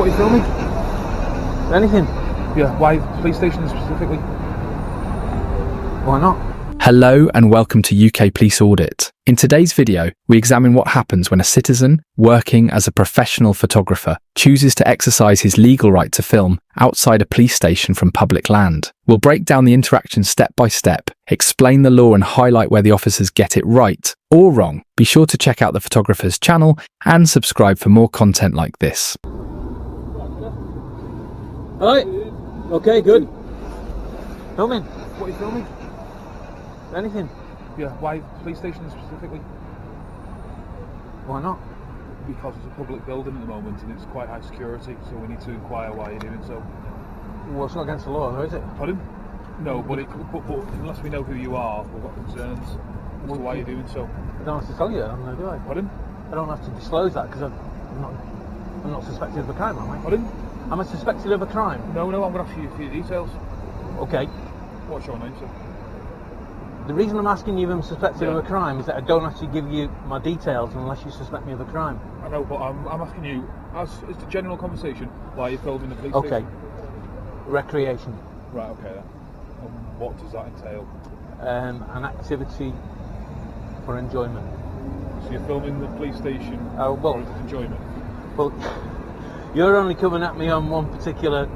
What are you filming? Anything. Yeah, why police station specifically? Why not? Hello and welcome to UK Police Audit. In today's video, we examine what happens when a citizen, working as a professional photographer, chooses to exercise his legal right to film outside a police station from public land. We'll break down the interaction step by step, explain the law and highlight where the officers get it right or wrong. Be sure to check out the photographer's channel and subscribe for more content like this. Alright. Okay, good. Filming. What are you filming? Anything. Yeah, why police station specifically? Why not? Because it's a public building at the moment and it's quite high security, so we need to inquire why you're doing so. Well, it's not against the law, though, is it? Pardon? No, but unless we know who you are, we've got concerns as to why you're doing so. I don't have to tell you that, do I? Pardon? I don't have to disclose that because I'm not suspected of a crime, am I? Pardon? Am I suspected of a crime? No, I'm going to ask you for your details. Okay. What's your name, sir? The reason I'm asking you if I'm suspected of a crime is that I don't actually give you my details unless you suspect me of a crime. I know, but I'm asking you, as the general conversation, why you're filming the police Okay. station. Recreation. Right, okay then. And what does that entail? An activity for enjoyment. So you're filming the police station Oh, well. for enjoyment? Well, you're only coming at me on one particular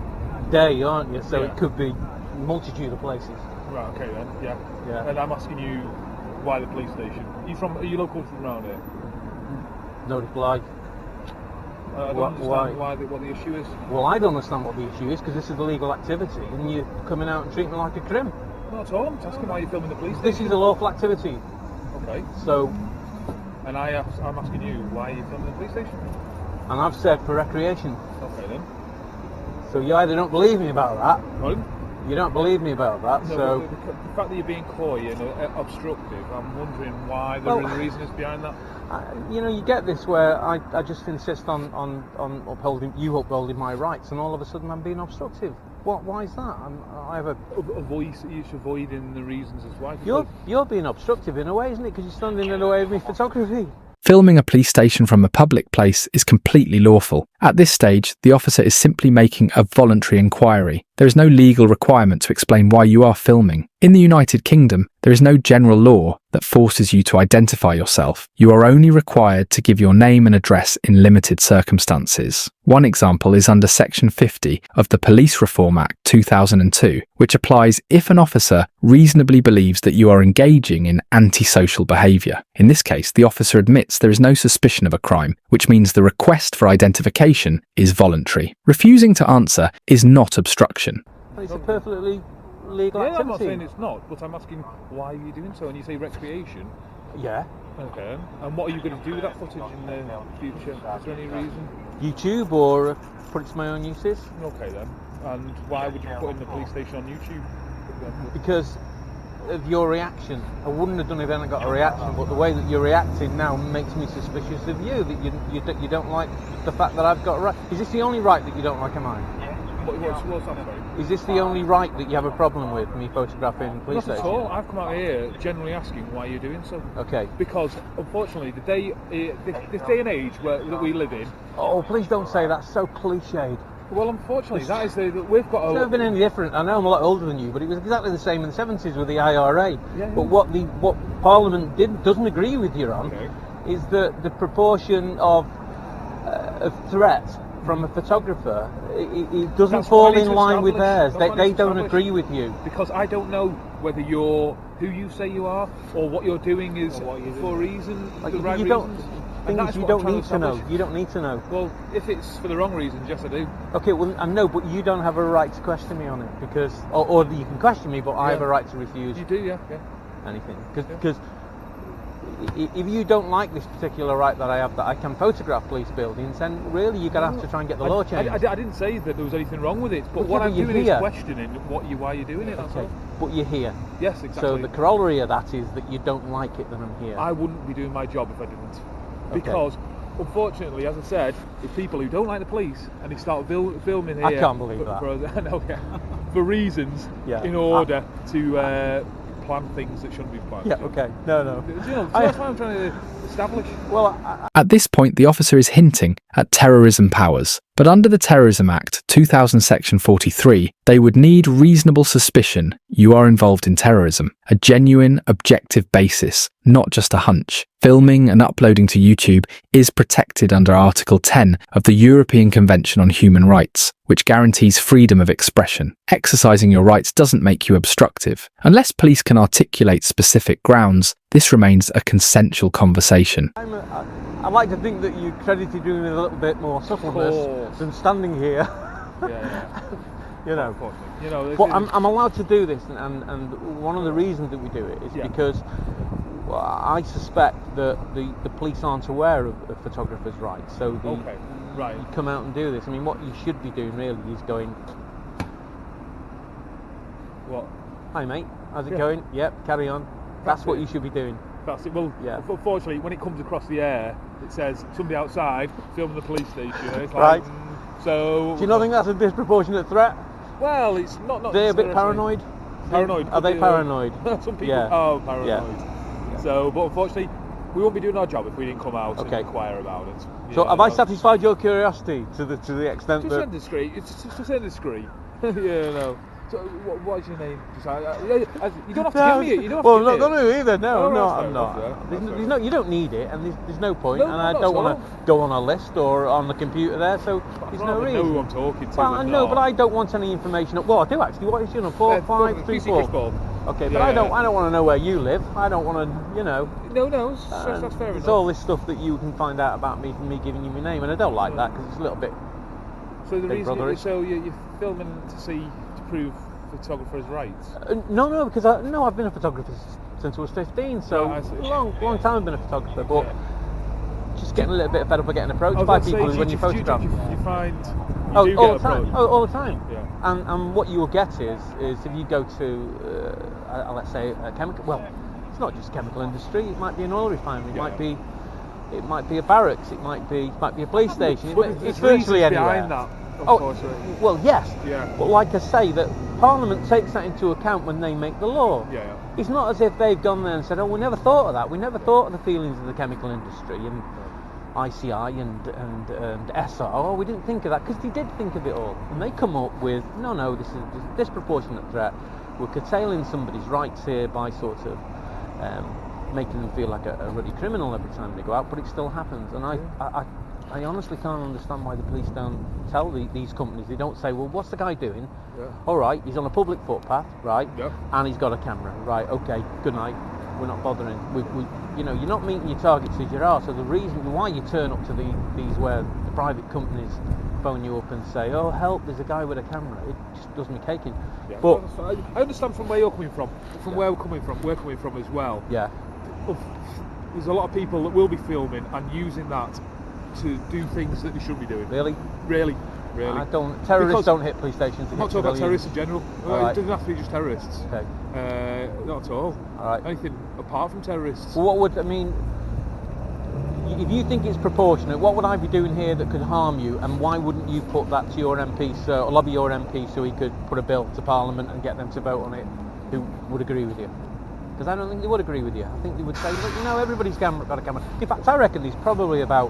day, aren't you? So Yeah. it could be a multitude of places. Right, okay then, yeah. Yeah. And I'm asking you, why the police station? Are you local from around here? No reply. I don't understand what the issue is. Well, I don't understand what the issue is because this is a legal activity and you're coming out and treating me like a crim. Not at all, I'm just asking why you're filming the police This station. is a lawful activity. Okay. So, And I'm asking you, why are you filming the police station? and I've said for recreation. Okay then. So you either don't believe me about that, Pardon? you don't believe me about that, No, so... but the fact that you're being coy and obstructive, I'm wondering why the reason is behind that. You get this where I just insist on upholding my rights, and all of a sudden I'm being obstructive. Why is that? I have a... You're avoiding the reasons as why. You're being obstructive in a way, isn't it? Because you're standing in the way of me photography. Filming a police station from a public place is completely lawful. At this stage, the officer is simply making a voluntary inquiry. There is no legal requirement to explain why you are filming. In the United Kingdom, there is no general law that forces you to identify yourself. You are only required to give your name and address in limited circumstances. One example is under Section 50 of the Police Reform Act 2002, which applies if an officer reasonably believes that you are engaging in antisocial behaviour. In this case, the officer admits there is no suspicion of a crime, which means the request for identification is voluntary. Refusing to answer is not obstruction. It's a perfectly legal activity. I'm not saying it's not, but I'm asking why are you doing so? And you say recreation. Yeah. Okay. And what are you going to do with that footage in the future? Is there any reason? YouTube or put it to my own uses? Okay then. And why would you put in the police station on YouTube? Because of your reaction. I wouldn't have done it if I hadn't got a reaction, but the way that you're reacting now makes me suspicious of you, that you don't like the fact that I've got a right. Is this the only right that you don't like of mine? What's that, sorry? Is this the only right that you have a problem with, me photographing the police Not at station? all. I've come out here generally asking why you're doing so. Okay. Because unfortunately, this day and age that we live in. Oh, please don't say that. So cliched. Well, unfortunately, that is that we've got. It's never been any different. I know I'm a lot older than you, but it was exactly the same in the 70s with the IRA. Yeah. But what Parliament doesn't agree with you on is the proportion of threat from a photographer. It doesn't fall in line with theirs. They don't agree with you. Because I don't know whether you're who you say you are or what you're doing is for reasons. Like, the right you don't. reasons. You don't need to know. You don't need to know. Well, if it's for the wrong reasons, yes I do. Okay, well, I know, but you don't have a right to question me on it because, or you can question me, but I have a right to refuse. You do, yeah. Anything, because if you don't like this particular right that I have, that I can photograph police buildings, then really you're gonna have to try and get the law changed. I didn't say that there was anything wrong with it, but what I'm doing is questioning why you're doing it. That's all. But you're here. Yes, exactly. So the corollary of that is that you don't like it that I'm here. I wouldn't be doing my job if I didn't. Because, unfortunately, as I said, it's people who don't like the police and they start filming here. I can't believe that. For reasons in order to plan things that shouldn't be planned. Yeah, okay. No. That's what I'm trying to establish. Well, At this point, the officer is hinting at terrorism powers. But under the Terrorism Act 2000 Section 43, they would need reasonable suspicion you are involved in terrorism, a genuine, objective basis, not just a hunch. Filming and uploading to YouTube is protected under Article 10 of the European Convention on Human Rights, which guarantees freedom of expression. Exercising your rights doesn't make you obstructive. Unless police can articulate specific grounds, this remains a consensual conversation. I like to think that you credited me with a little bit more suppleness than standing here. You know. But I'm allowed to do this, and one of the reasons that we do it is because I suspect that the police aren't aware of photographers' rights. So you come out and do this. I mean, what you should be doing really is going, what? Hi mate, how's it going? Yep, carry on. That's what you should be doing. That's it. Well, unfortunately, when it comes across the air, it says somebody outside filming the police station. It's like, so. Do you not think that's a disproportionate threat? Well, it's not. They're a bit paranoid. Paranoid? Are they paranoid? Some people are paranoid. Yeah. So, but unfortunately, we won't be doing our job if we didn't come out and inquire about it. So, have I satisfied your curiosity to the extent that? Just indiscreet. It's just indiscreet. So, what is your name? You don't have to give me it. You don't have to give me either. No, I'm not. You don't need it, and there's no point. No, and I don't want to go on a list or on the computer there, so there's no reason. I know who I'm talking to. Well, I know, but I don't want any information. Well, I do actually. What is your number? 4, 5, 3, 4. Okay, but I don't want to know where you live. I don't want to, No, that's fair enough. It's all this stuff that you can find out about me from me giving you my name, and I don't like that because it's a little bit. So the reason you're filming to prove photographers' rights? No, because I've been a photographer since I was 15, so long time I've been a photographer, but just getting a little bit fed up of getting approached by people when you photograph. You find all the time. All the time. Yeah. And what you will get is if you go to let's say a chemical. Well, it's not just chemical industry. It might be an oil refinery. It might be a barracks. It might be a police station. It's virtually anywhere. Behind that. Well, yes. Yeah. But like I say, that Parliament takes that into account when they make the law. Yeah. It's not as if they've gone there and said, "Oh, we never thought of that. We never thought of the feelings of the chemical industry and ICI and SR. Oh, we didn't think of that," because they did think of it all, and they come up with, no, this is a disproportionate threat. We're curtailing somebody's rights here by sort of making them feel like a ruddy criminal every time they go out, but it still happens. And I honestly can't understand why the police don't tell these companies. They don't say, well, what's the guy doing? Yeah. All right, he's on a public footpath, right? Yeah. And he's got a camera, right? Okay, good night. We're not bothering. You're not meeting your targets as you are. So the reason why you turn up to these where the private companies phone you up and say, "Oh, help! There's a guy with a camera," it just does me cake in. Yeah. But I understand from where you're coming from, where we're coming from as well. Yeah. There's a lot of people that will be filming and using that to do things that they shouldn't be doing. Really? Terrorists don't hit police stations. I'm not talking about terrorists in general. Right. It doesn't have to be just terrorists. Okay. Not at all. All right. Anything apart from terrorists. Well, if you think it's proportionate, what would I be doing here that could harm you, and why wouldn't you put that to your MP, or lobby your MP so he could put a bill to Parliament and get them to vote on it who would agree with you? Because I don't think they would agree with you. I think they would say, look, everybody's got a camera. In fact, I reckon there's probably about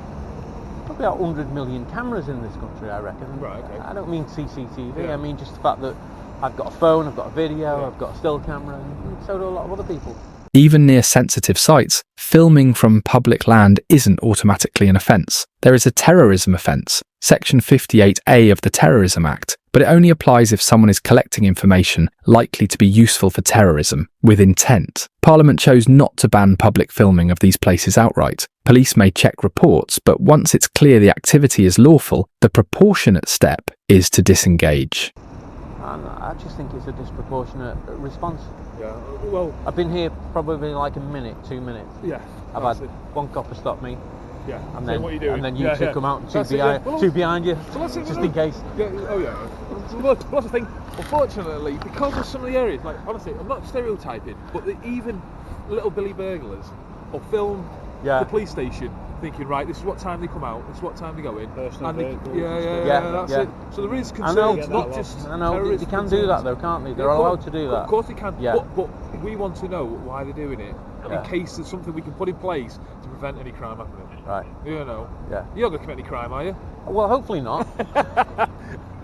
100 million cameras in this country, I reckon. Right, okay. I don't mean CCTV, Yeah. I mean just the fact that I've got a phone, I've got a video, I've got a still camera, and so do a lot of other people. Even near sensitive sites, filming from public land isn't automatically an offence. There is a terrorism offence, Section 58A of the Terrorism Act, but it only applies if someone is collecting information likely to be useful for terrorism, with intent. Parliament chose not to ban public filming of these places outright. Police may check reports, but once it's clear the activity is lawful, the proportionate step is to disengage. And I just think it's a disproportionate response. Yeah. Well, I've been here probably like a minute, 2 minutes. Yeah. I've had one copper stop me. Yeah. And then then, what you doing? and then you two come out and two behind you, just in case. Yeah. Oh yeah. Well, that's the thing. Unfortunately, because of some of the areas, like honestly, I'm not stereotyping, but even little Billy burglars will film the police station, thinking, right, this is what time they come out, this is what time they go in. That's it. So there is concerns, not just terrorists. They can do that though, can't they? They're allowed to do that. Of course they can. Yeah. But we want to know why they're doing it, in case there's something we can put in place to prevent any crime happening. Right. Yeah. You're not going to commit any crime, are you? Well, hopefully not.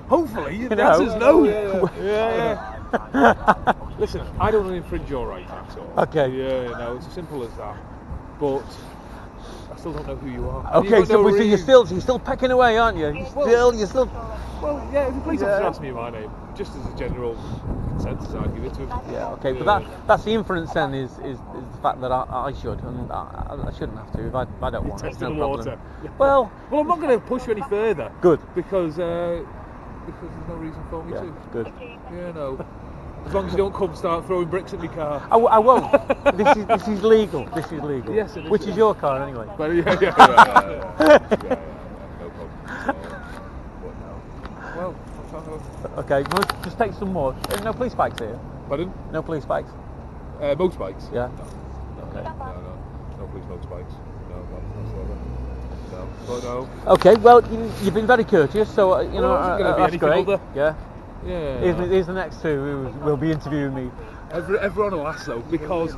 Hopefully, the answer's no. Listen, I don't want to infringe your rights at all. Okay. Yeah, no, it's as simple as that. But I still don't know who you are. Okay, so you're still pecking away, aren't you? You're still. Well, yeah. If the police officer asks me my name, just as a general consensus, I'd give it to him. Yeah. Okay, but that's the inference then is the fact that I should, and I shouldn't have to if I don't want it. Testing No the problem. water. Well, I'm not going to push you any further. Good. Because there's no reason for me to. Good. Yeah, no. As long as you don't come start throwing bricks at my car. I won't. This is legal. This is legal. Yes, it is. Which is your car anyway. But yeah, no problem. Well, okay, just take some more. There's no police bikes here. Pardon? No police bikes. Motorbikes? Yeah. No. Okay. No police motorbikes. No, whatsoever. No. Okay, well, you've been very courteous, so that's great. Other. Yeah. Yeah. Here's the next two who will be interviewing me. Everyone will ask though, because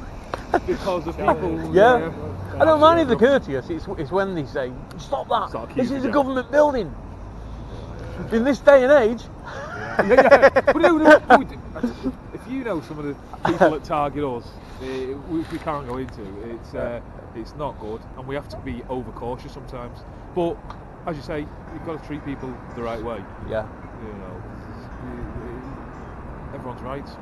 of people. Yeah. I don't mind if they're courteous. It's when they say, "Stop that! This is a government building." In this day and age. Yeah. But if you know some of the people that target us, which we can't go into, it's not good, and we have to be overcautious sometimes. But as you say, you've got to treat people the right way. Yeah. Everyone's right. So,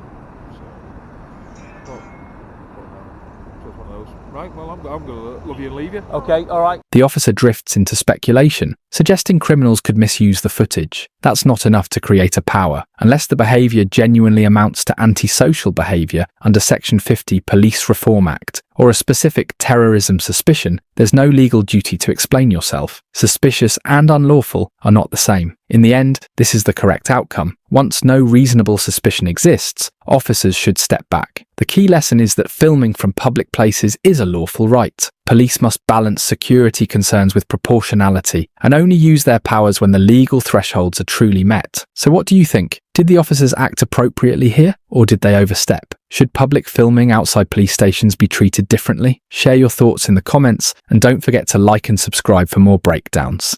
it's one of those. Right. Well, I'm going to love you and leave you. Okay. All right. The officer drifts into speculation, suggesting criminals could misuse the footage. That's not enough to create a power, unless the behaviour genuinely amounts to antisocial behaviour under Section 50 Police Reform Act, or a specific terrorism suspicion. There's no legal duty to explain yourself. Suspicious and unlawful are not the same. In the end, this is the correct outcome. Once no reasonable suspicion exists, officers should step back. The key lesson is that filming from public places is a lawful right. Police must balance security concerns with proportionality and only use their powers when the legal thresholds are truly met. So what do you think? Did the officers act appropriately here, or did they overstep? Should public filming outside police stations be treated differently? Share your thoughts in the comments, and don't forget to like and subscribe for more breakdowns.